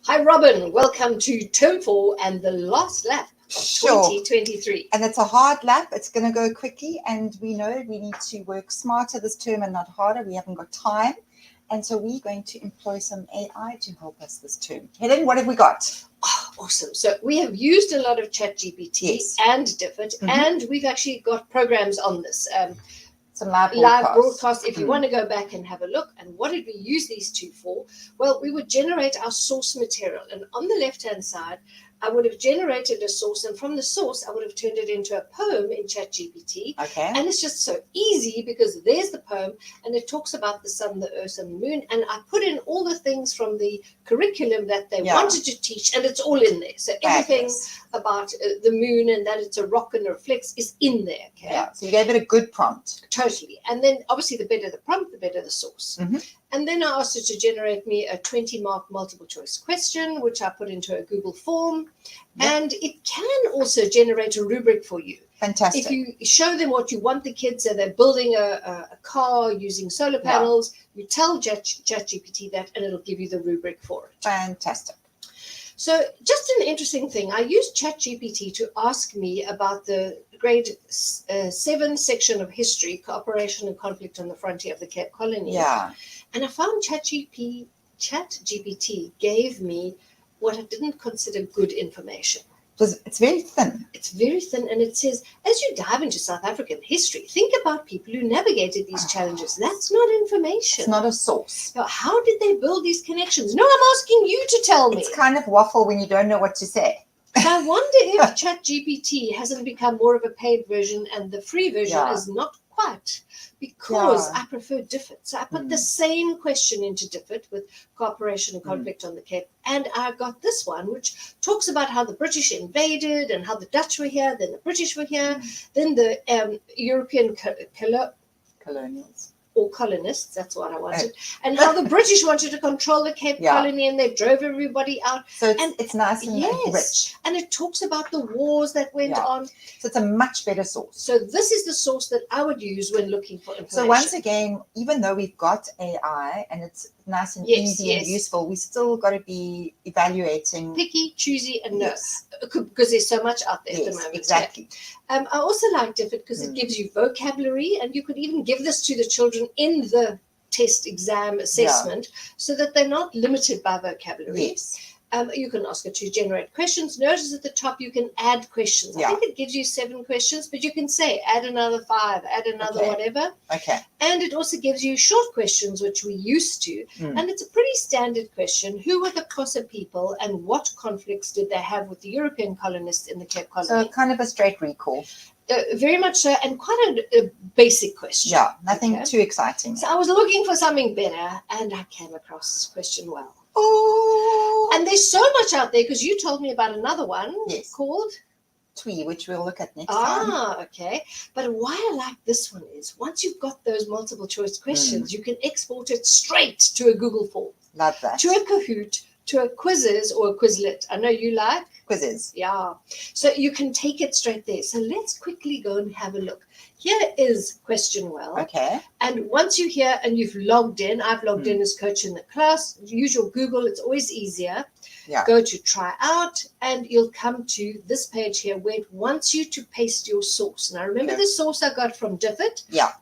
Hi, Robin. Welcome to Term 4 and the last lap of Sure. 2023. And it's a hard lap. It's going to go quickly. And we know we need to work smarter this term and not harder. We haven't got time. And so we're going to employ some AI to help us this term. Helen, what have we got? Oh, awesome. So we have used a lot of ChatGPT Yes. and Diffit, and we've actually got programs on this. Some live broadcast. If you want to go back and have a look. And what did we use these two for? Well, we would generate our source material. And on the left-hand side, I would have generated a source. And from the source, I would have turned it into a poem in ChatGPT. Okay. And it's just so easy because there's the poem. And it talks about the sun, the earth, and the moon. And I put in all the things from the curriculum that they wanted to teach. And it's all in there. So everything about the moon and that it's a rock and reflects is in there. Okay. Yeah. So you gave it a good prompt. Totally. And then obviously the better the prompt, the better the source. And then I asked it to generate me a 20-mark multiple choice question, which I put into a Google form. And it can also generate a rubric for you. Fantastic. If you show them what you want the kids, so they're building a car using solar panels, you tell ChatGPT that and it'll give you the rubric for it. Fantastic. So just an interesting thing, I used ChatGPT to ask me about the grade 7 section of history, cooperation and conflict on the frontier of the Cape Colony. Yeah. And I found ChatGPT gave me what I didn't consider good information. It's very thin. It's very thin, and it says, as you dive into South African history, think about people who navigated these challenges. That's not information. It's not a source. Now, how did they build these connections? No, I'm asking you to tell me. It's kind of waffle when you don't know what to say. I wonder if ChatGPT hasn't become more of a paid version and the free version is not quite, because I prefer Diffit. So I put the same question into Diffit with cooperation and conflict on the Cape. And I got this one, which talks about how the British invaded and how the Dutch were here, then the British were here, then the European Colonials. or colonists, that's what I wanted, and how the British wanted to control the Cape Colony and they drove everybody out. So it's nice and rich. And it talks about the wars that went on. So it's a much better source. So this is the source that I would use when looking for information. So once again, even though we've got AI and it's nice and easy and useful, we still got to be evaluating. Picky, choosy, and because there's so much out there at the moment. Exactly. I also like Diffit because it gives you vocabulary, and you could even give this to the children in the test exam assessment so that they're not limited by vocabulary. Yes. You can ask it to generate questions. Notice at the top you can add questions. I think it gives you 7 questions, but you can say add another 5, add another whatever. Okay. And it also gives you short questions, which we used to. And it's a pretty standard question. Who were the Xhosa people and what conflicts did they have with the European colonists in the Cape Colony? So kind of a straight recall. Very much so, and quite a basic question. Yeah, nothing too exciting. So I was looking for something better, and I came across this question well. Oh. And there's so much out there, because you told me about another one called Twee, which we'll look at next time. Okay. But why I like this one is once you've got those multiple choice questions, you can export it straight to a Google form. Love that. To a Kahoot, to a Quizzes or a Quizlet. I know you like Quizzes. Yeah. So you can take it straight there. So let's quickly go and have a look. Here is question well. Okay. And once you're here and you've logged in, I've logged in as coach in the class. Use your Google. It's always easier. Yeah. Go to try out, and you'll come to this page here where it wants you to paste your source. Now, remember the source I got from Diffit? Yeah.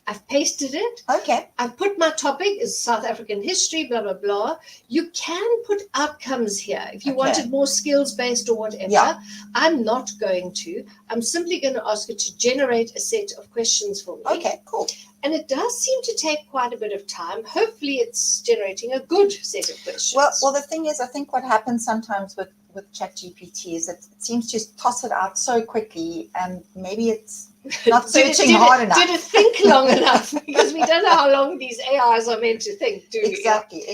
I've pasted it. Okay. I've put my topic is South African history, blah, blah, blah. You can put outcomes here if you wanted more skills-based or whatever. Yeah. I'm not going to. I'm simply going to ask it to generate a set of questions for me. Okay, cool. And it does seem to take quite a bit of time. Hopefully it's generating a good set of questions. Well, the thing is, I think what happens sometimes with ChatGPT is that it seems to toss it out so quickly, and maybe it's not searching hard enough. Did it think long enough? Because we don't know how long these AIs are meant to think, do we? Exactly.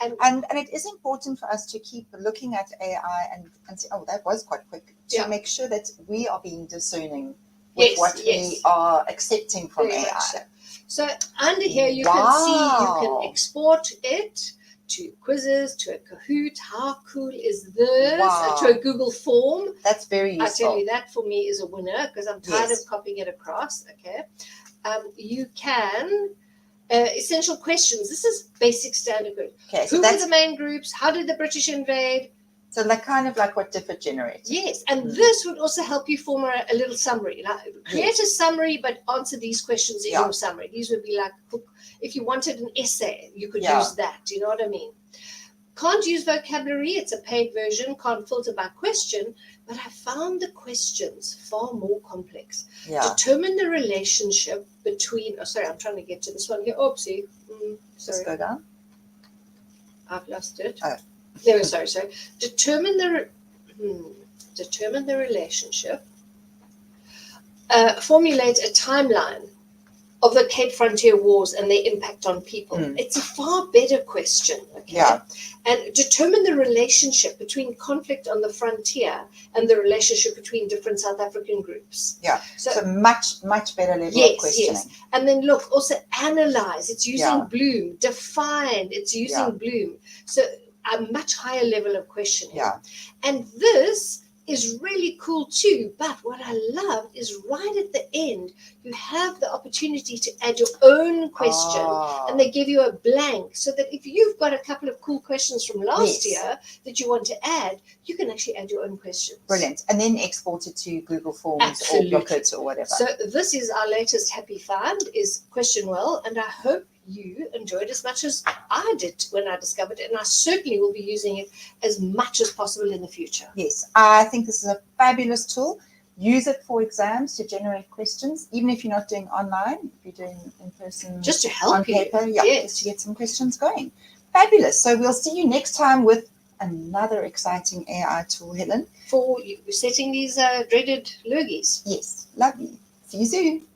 And it is important for us to keep looking at AI and say, oh, that was quite quick, to make sure that we are being discerning with what we are accepting from AI. So under here you can see you can export it to Quizzes, to a Kahoot. How cool is this? To a Google form. That's very useful. I tell you, that for me is a winner because I'm tired of copying it across. Okay. You can Essential questions. This is basic standard group. Okay, so who were the main groups? How did the British invade? So like kind of like what Diffit generates. Yes, and this would also help you form a little summary. Like, create a summary, but answer these questions in your summary. These would be like, if you wanted an essay, you could use that. You know what I mean? Can't use vocabulary. It's a paid version. Can't filter by question. But I found the questions far more complex. Determine the relationship between. Oh, sorry, I'm trying to get to this one here. Oopsie. Sorry. Just go down. I've lost it. Oh. No, sorry. Determine the relationship. Formulate a timeline of the Cape Frontier Wars and their impact on people. It's a far better question. Okay. Yeah. And determine the relationship between conflict on the frontier and the relationship between different South African groups. Yeah. So much better level of questioning. Yes. And then look, also analyze. It's using Bloom. Define. It's using Bloom. So a much higher level of questioning. Yeah. And this is really cool too. But what I love is right at the end, you have the opportunity to add your own question, and they give you a blank, so that if you've got a couple of cool questions from last year that you want to add, you can actually add your own questions. Brilliant. And then export it to Google Forms or Book It or whatever. So this is our latest happy find, is Question Well, and I hope you enjoyed as much as I did when I discovered it, and I certainly will be using it as much as possible in the future. Yes, I think this is a fabulous tool. Use it for exams to generate questions, even if you're not doing online, if you're doing in person, just to help on paper, you. just to get some questions going. Fabulous. So we'll see you next time with another exciting AI tool, Helen, for you setting these dreaded lurgies. Yes, lovely. See you soon.